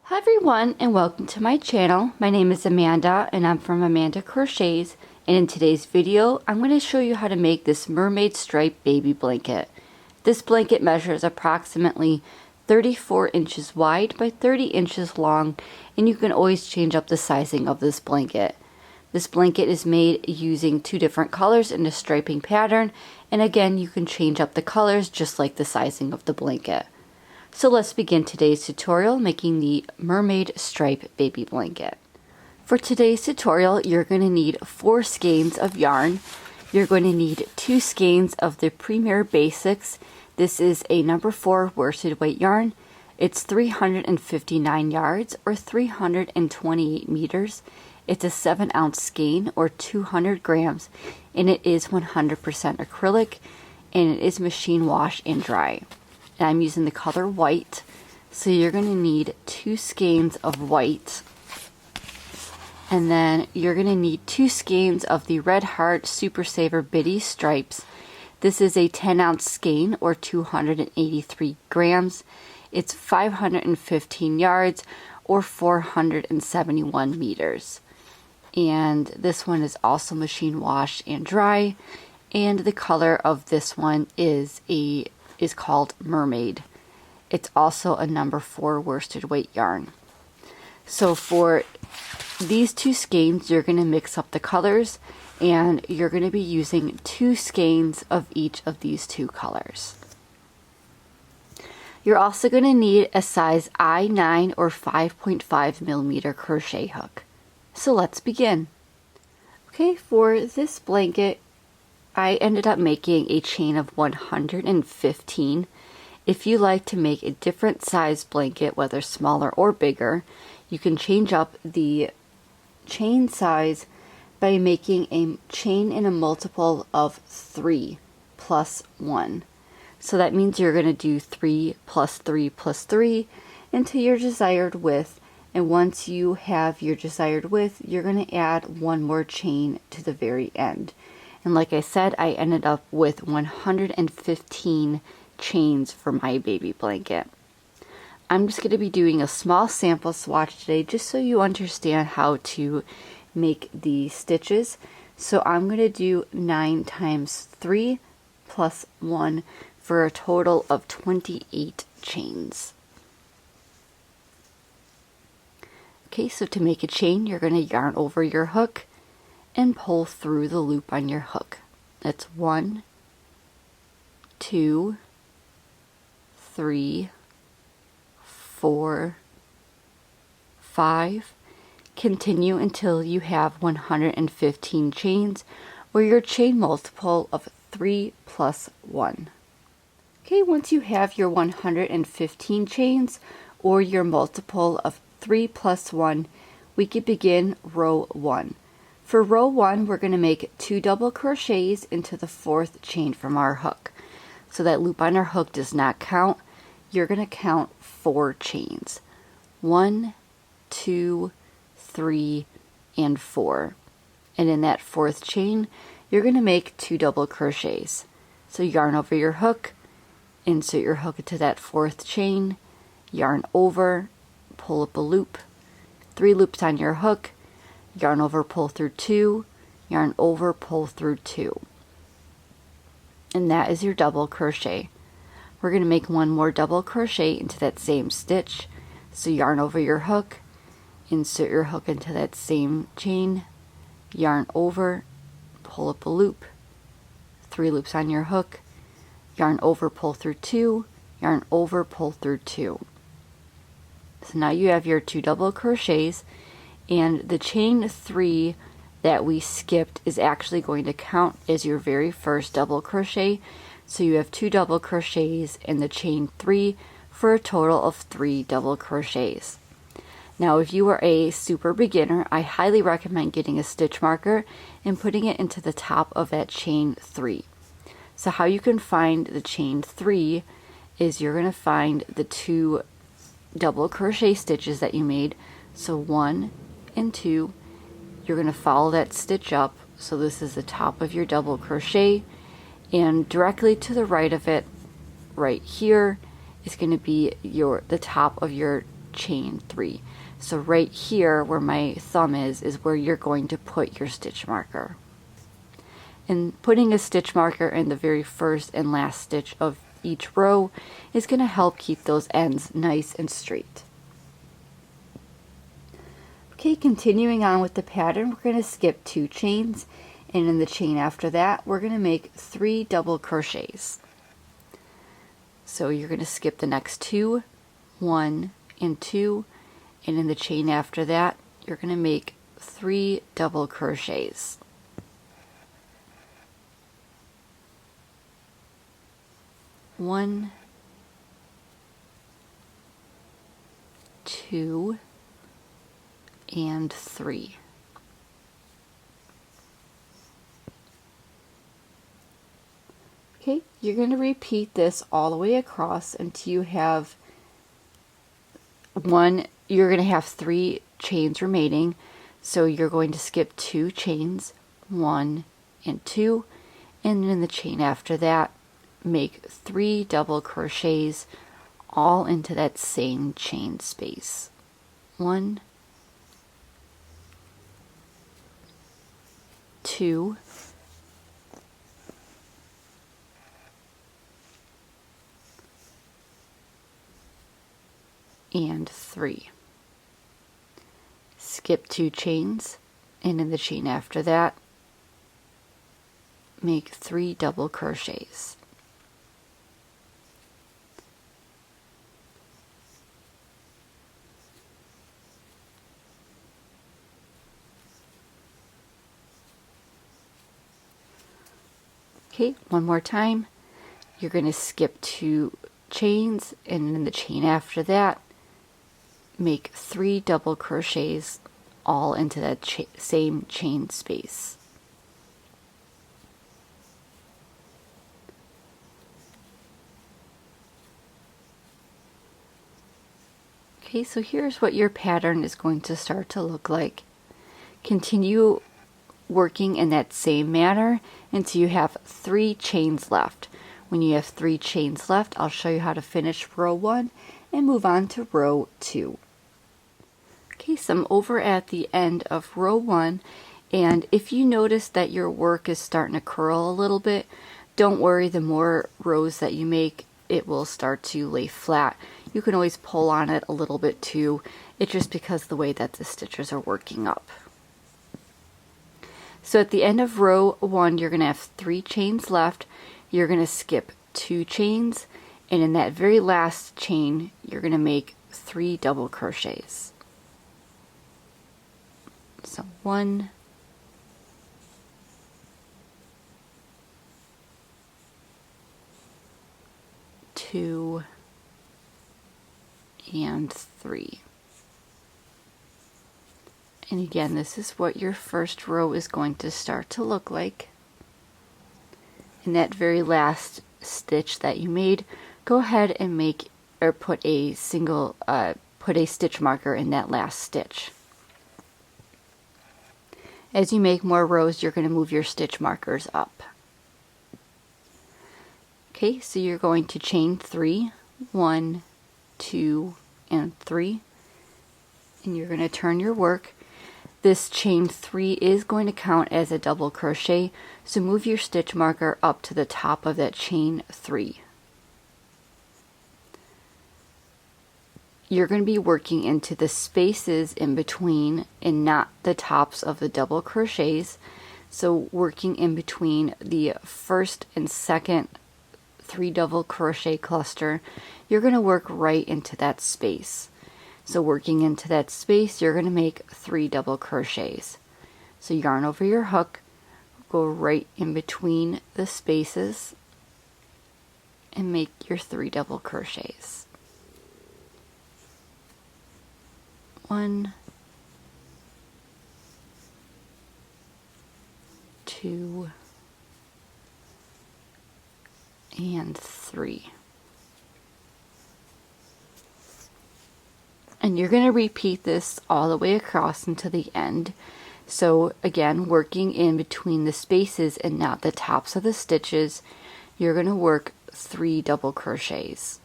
Hi everyone and welcome to my channel. My name is Amanda and I'm from Amanda Crochets, and in today's video I'm going to show you how to make this mermaid stripe baby blanket. This blanket measures approximately 34 inches wide by 30 inches long, and you can always change up the sizing of this blanket. This blanket is made using two different colors in a striping pattern, and again you can change up the colors just like the sizing of the blanket. So let's begin today's tutorial making the Mermaid Stripe Baby Blanket. For today's tutorial, you're going to need 4 skeins of yarn. You're going to need 2 skeins of the Premier Basix. This is a number 4 worsted weight yarn. It's 359 yards or 328 meters. It's a 7-ounce skein or 200 grams, and it is 100% acrylic, and it is machine wash and dry. And I'm using the color white, so you're going to need 2 skeins of white, and then you're going to need 2 skeins of the Red Heart Super Saver Biddy Stripes. This is a 10-ounce skein or 283 grams. It's 515 yards or 471 meters. And this one is also machine wash and dry, and the color of this one is called Mermaid. It's also a number 4 worsted weight yarn. So for these 2 skeins, you're going to mix up the colors, and you're going to be using 2 skeins of each of these 2 colors. You're also going to need a size I9 or 5.5 millimeter crochet hook. So let's begin. Okay, for this blanket I ended up making a chain of 115. If you like to make a different size blanket, whether smaller or bigger, you can change up the chain size by making a chain in a multiple of 3 plus 1. So that means you're going to do 3 plus 3 plus 3 into your desired width, and once you have your desired width, you're going to add one more chain to the very end. And like I said, I ended up with 115 chains for my baby blanket. I'm just going to be doing a small sample swatch today just so you understand how to make the stitches. So I'm going to do 9 times 3 plus 1 for a total of 28 chains. Okay, so to make a chain, you're going to yarn over your hook and pull through the loop on your hook. That's 1, 2, 3, 4, 5. Continue until you have 115 chains, or your chain multiple of 3 plus 1. Okay, once you have your 115 chains, or your multiple of 3 plus 1, we can begin row 1. For row 1, we're going to make 2 double crochets into the 4th chain from our hook. So that loop on our hook does not count. You're going to count 4 chains. 1, 2, 3, and 4. And in that 4th chain, you're going to make 2 double crochets. So yarn over your hook, insert your hook into that 4th chain, yarn over, pull up a loop, 3 loops on your hook, yarn over, pull through 2, yarn over, pull through 2. And that is your double crochet. We're going to make one more double crochet into that same stitch. So yarn over your hook, insert your hook into that same chain, yarn over, pull up a loop, 3 loops on your hook, yarn over, pull through 2, yarn over, pull through 2. So now you have your 2 double crochets, and the chain 3 that we skipped is actually going to count as your very first double crochet. So you have 2 double crochets in the chain 3 for a total of 3 double crochets. Now if you are a super beginner, I highly recommend getting a stitch marker and putting it into the top of that chain 3. So how you can find the chain 3 is you're going to find the 2 double crochet stitches that you made. So 1 and 2, you're going to follow that stitch up. So this is the top of your double crochet, and directly to the right of it, right here, is going to be the top of your chain 3. So right here where my thumb is where you're going to put your stitch marker. And putting a stitch marker in the very first and last stitch of each row is going to help keep those ends nice and straight. Okay, continuing on with the pattern, we're going to skip 2 chains, and in the chain after that we're going to make 3 double crochets. So you're going to skip the next 2, 1 and 2, and in the chain after that you're going to make 3 double crochets. One, 2, and 3. Okay, you're going to repeat this all the way across until you have you're going to have 3 chains remaining. So you're going to skip 2 chains, 1 and 2, and in the chain after that make 3 double crochets all into that same chain space. 1, 2, and 3. Skip 2 chains, and in the chain after that make 3 double crochets. Okay, one more time. You're going to skip 2 chains, and in the chain after that make 3 double crochets all into that same chain space. Okay, so here's what your pattern is going to start to look like. Continue working in that same manner until you have 3 chains left. When you have 3 chains left, I'll show you how to finish row 1 and move on to row 2. Okay, so I'm over at the end of row 1, and if you notice that your work is starting to curl a little bit, don't worry, the more rows that you make, it will start to lay flat. You can always pull on it a little bit too. It's just because the way that the stitches are working up. So at the end of row 1, you're going to have 3 chains left. You're going to skip 2 chains, and in that very last chain, you're going to make 3 double crochets. So 1, 2, and 3. And again, this is what your first row is going to start to look like. In that very last stitch that you made, go ahead and make or put a stitch marker in that last stitch. As you make more rows, you're going to move your stitch markers up. Okay, so you're going to chain 3, 1, 2, and 3, and you're going to turn your work. This chain 3 is going to count as a double crochet, so move your stitch marker up to the top of that chain 3. You're going to be working into the spaces in between and not the tops of the double crochets. So working in between the first and second 3 double crochet cluster, you're going to work right into that space. So working into that space, you're going to make 3 double crochets. So yarn over your hook, go right in between the spaces, and make your 3 double crochets. 1, 2, and 3. And you're going to repeat this all the way across until the end. So again, working in between the spaces and not the tops of the stitches, you're going to work 3 double crochets.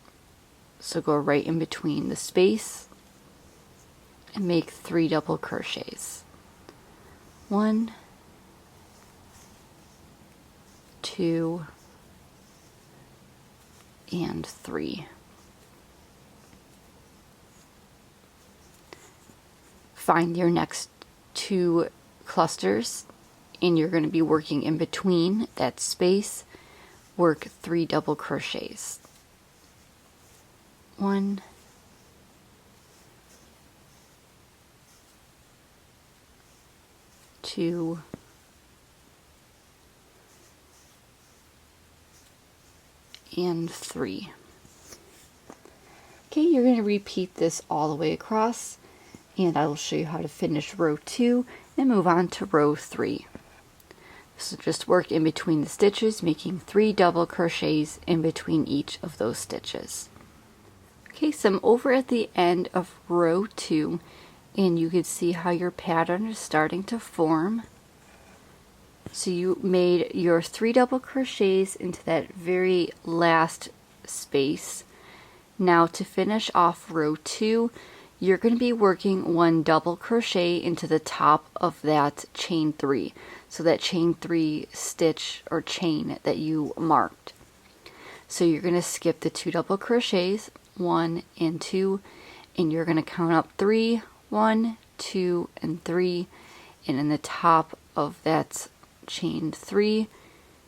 So go right in between the space and make 3 double crochets. 1, 2, and 3. Find your next 2 clusters, and you're going to be working in between that space. Work 3 double crochets. 1, 2, and 3. Okay, you're going to repeat this all the way across, and I will show you how to finish row 2 and move on to row 3. So just work in between the stitches, making 3 double crochets in between each of those stitches. Okay, so I'm over at the end of row 2, and you can see how your pattern is starting to form. So you made your 3 double crochets into that very last space. Now to finish off row 2, you're going to be working 1 double crochet into the top of that chain 3. So that chain 3 stitch or chain that you marked. So you're going to skip the 2 double crochets, 1 and 2, and you're going to count up 3, 1, 2, and 3, and in the top of that chain 3,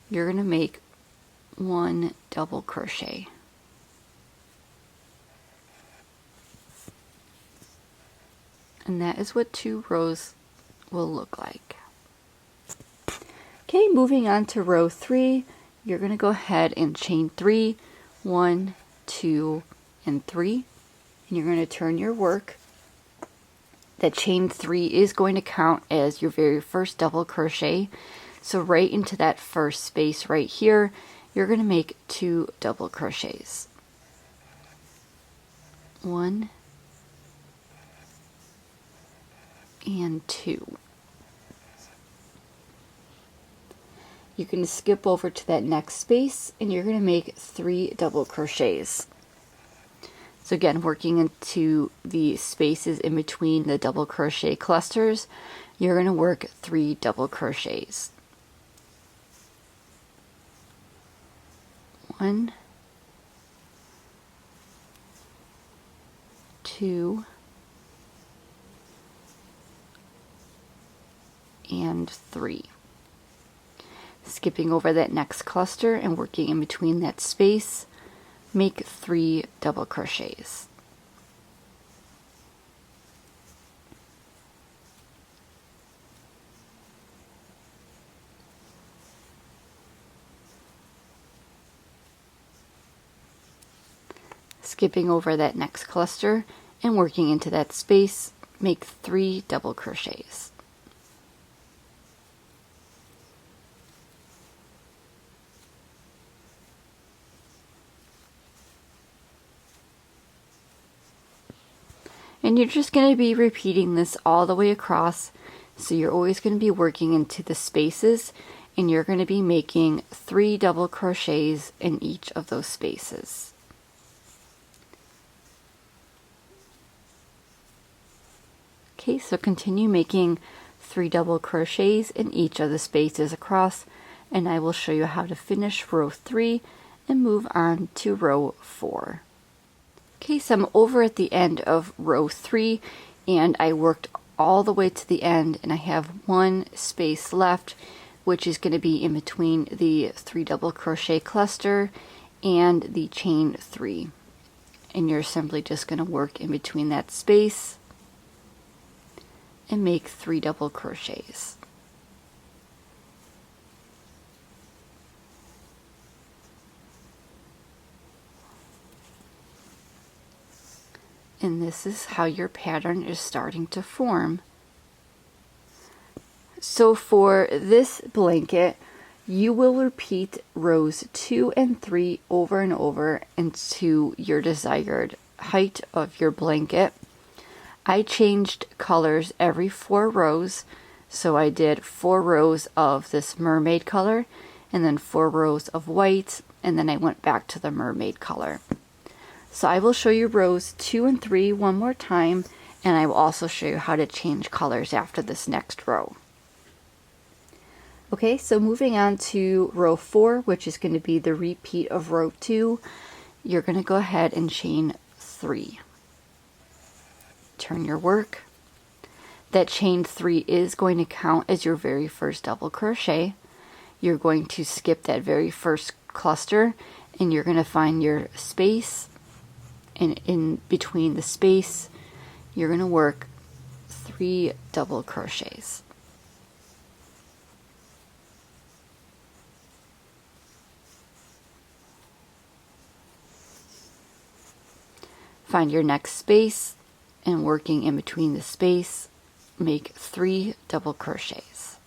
you're going to make 1 double crochet. And that is what 2 rows will look like. Okay, moving on to row 3, you're going to go ahead and chain 3, 1, 2, and 3, and you're going to turn your work. That chain 3 is going to count as your very first double crochet. So right into that first space right here, you're going to make 2 double crochets. 1 and 2. You can skip over to that next space and you're going to make 3 double crochets. So again, working into the spaces in between the double crochet clusters, you're going to work 3 double crochets. 1, 2, and 3. Skipping over that next cluster and working in between that space, make 3 double crochets. Skipping over that next cluster and working into that space, make 3 double crochets. And you're just going to be repeating this all the way across. So you're always going to be working into the spaces, and you're going to be making 3 double crochets in each of those spaces. Okay, so continue making 3 double crochets in each of the spaces across, and I will show you how to finish row 3 and move on to row 4. Okay, so I'm over at the end of row 3, and I worked all the way to the end, and I have 1 space left, which is going to be in between the 3 double crochet cluster and the chain 3. And you're simply just going to work in between that space and make 3 double crochets. And this is how your pattern is starting to form. So for this blanket, you will repeat rows 2 and 3 over and over into your desired height of your blanket. I changed colors every 4 rows, so I did 4 rows of this mermaid color, and then 4 rows of white, and then I went back to the mermaid color. So I will show you rows 2 and 3 one more time, and I will also show you how to change colors after this next row. Okay, so moving on to row 4, which is going to be the repeat of row 2, you're going to go ahead and chain 3. Turn your work. That chain 3 is going to count as your very first double crochet. You're going to skip that very first cluster, and you're going to find your space, and in between the space you're going to work 3 double crochets. Find your next space, and working in between the space, make 3 double crochets.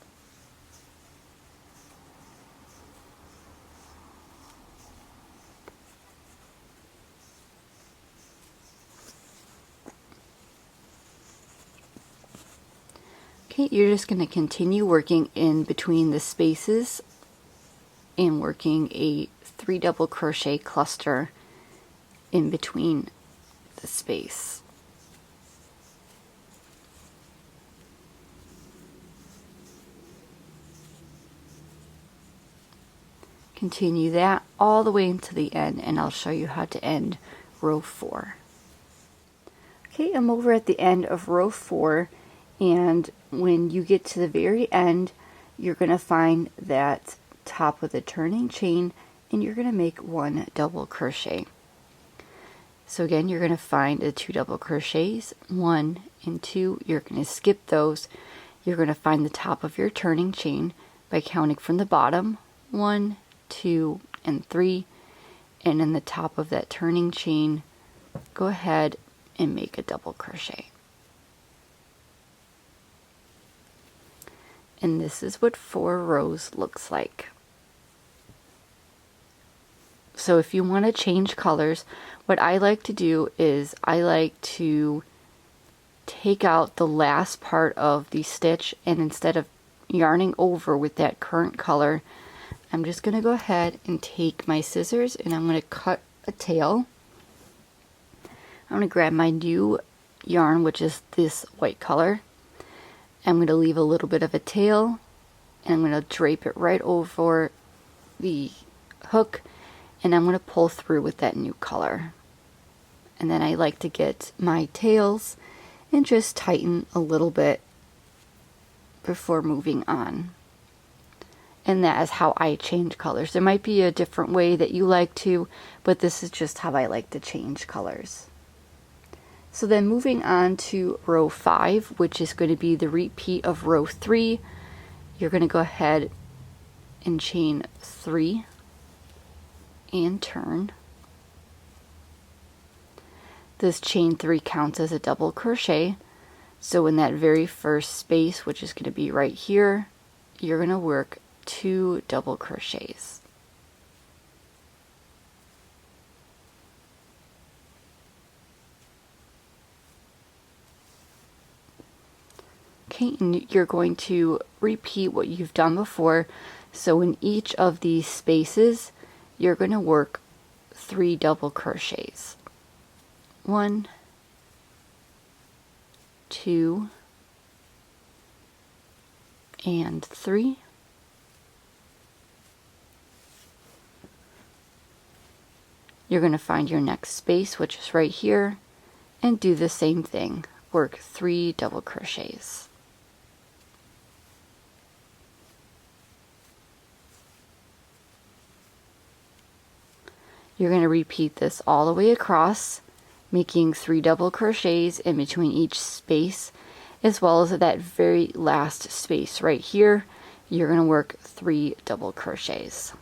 Okay, you're just going to continue working in between the spaces and working a 3 double crochet cluster in between the space. Continue that all the way into the end, and I'll show you how to end row 4. Okay, I'm over at the end of row 4, and when you get to the very end, you're going to find that top of the turning chain, and you're going to make 1 double crochet. So again, you're going to find the 2 double crochets, 1 and 2. You're going to skip those. You're going to find the top of your turning chain by counting from the bottom, 1, 2, and 3. And in the top of that turning chain, go ahead and make a double crochet. And this is what 4 rows looks like. So if you want to change colors, what I like to do is I like to take out the last part of the stitch, and instead of yarning over with that current color, I'm just going to go ahead and take my scissors and I'm going to cut a tail. I'm going to grab my new yarn, which is this white color. I'm going to leave a little bit of a tail, and I'm going to drape it right over the hook, and I'm going to pull through with that new color. And then I like to get my tails and just tighten a little bit before moving on. And that is how I change colors. There might be a different way that you like to, but this is just how I like to change colors. So then moving on to row 5, which is going to be the repeat of row 3, you're going to go ahead and chain 3 and turn. This chain 3 counts as a double crochet. So in that very first space, which is going to be right here, you're going to work 2 double crochets. Okay, and you're going to repeat what you've done before. So in each of these spaces, you're going to work 3 double crochets. 1, 2, and 3. You're going to find your next space, which is right here, and do the same thing. Work 3 double crochets. You're going to repeat this all the way across, making 3 double crochets in between each space, as well as that very last space right here. You're going to work 3 double crochets.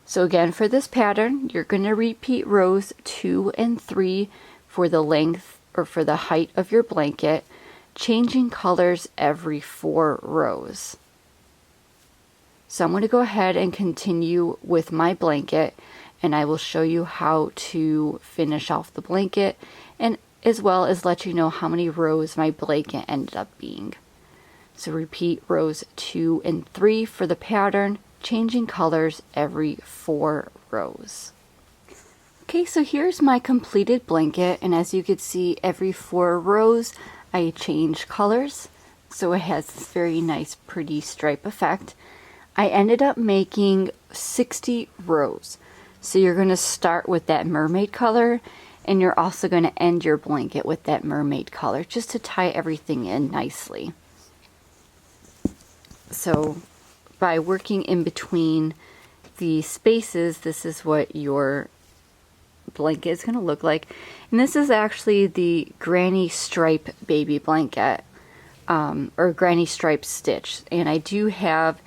So again, for this pattern, you're going to repeat rows 2 and 3 for the length or for the height of your blanket, changing colors every 4 rows. So I'm going to go ahead and continue with my blanket, and I will show you how to finish off the blanket, and as well as let you know how many rows my blanket ended up being. So repeat rows 2 and 3 for the pattern, changing colors every 4 rows. Okay, so here's my completed blanket, and as you can see, every 4 rows I change colors, so it has this very nice pretty stripe effect. I ended up making 60 rows. So you're going to start with that mermaid color, and you're also going to end your blanket with that mermaid color just to tie everything in nicely. So by working in between the spaces, this is what your blanket is going to look like. And this is actually the Granny Stripe Baby Blanket, or Granny Stripe Stitch. And I do have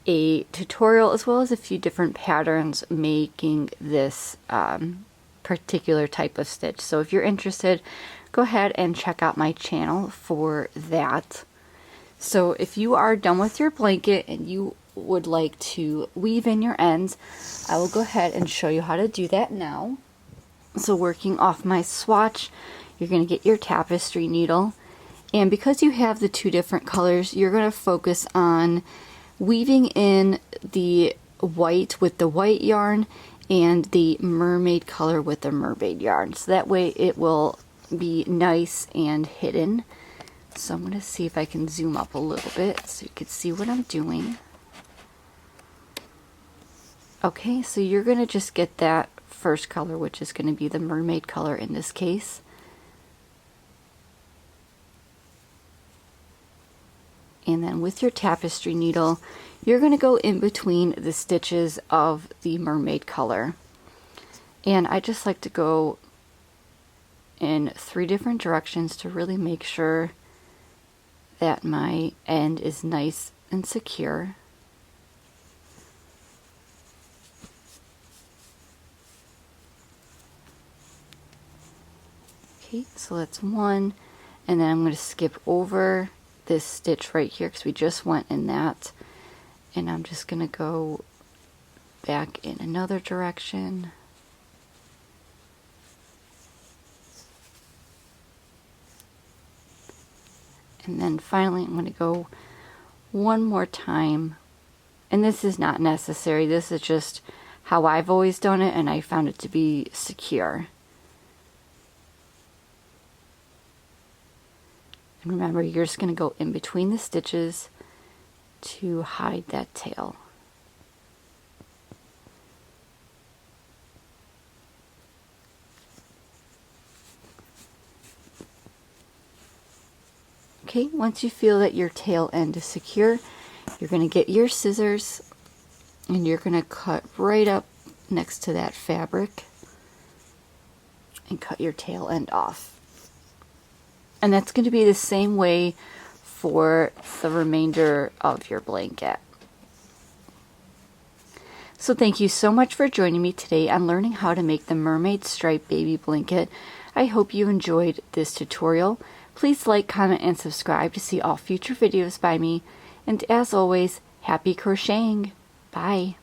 a tutorial as well as a few different patterns making this particular type of stitch. So if you're interested, go ahead and check out my channel for that. So if you are done with your blanket and you would like to weave in your ends, I will go ahead and show you how to do that now. So working off my swatch, you're going to get your tapestry needle, and because you have the 2 different colors, you're going to focus on weaving in the white with the white yarn and the mermaid color with the mermaid yarn, so that way it will be nice and hidden. So I'm going to see if I can zoom up a little bit so you can see what I'm doing. Okay, so you're going to just get that first color, which is going to be the mermaid color in this case. And then with your tapestry needle, you're going to go in between the stitches of the mermaid color. And I just like to go in 3 different directions to really make sure that my end is nice and secure. Okay, so that's 1, and then I'm going to skip over this stitch right here because we just went in that, and I'm just going to go back in another direction. And then finally I'm going to go one more time, and this is not necessary, this is just how I've always done it and I found it to be secure. And remember, you're just going to go in between the stitches to hide that tail. Okay, once you feel that your tail end is secure, you're going to get your scissors and you're going to cut right up next to that fabric and cut your tail end off. And that's going to be the same way for the remainder of your blanket. So thank you so much for joining me today on learning how to make the Mermaid Stripe Baby Blanket. I hope you enjoyed this tutorial. Please like, comment, and subscribe to see all future videos by me. And as always, happy crocheting! Bye!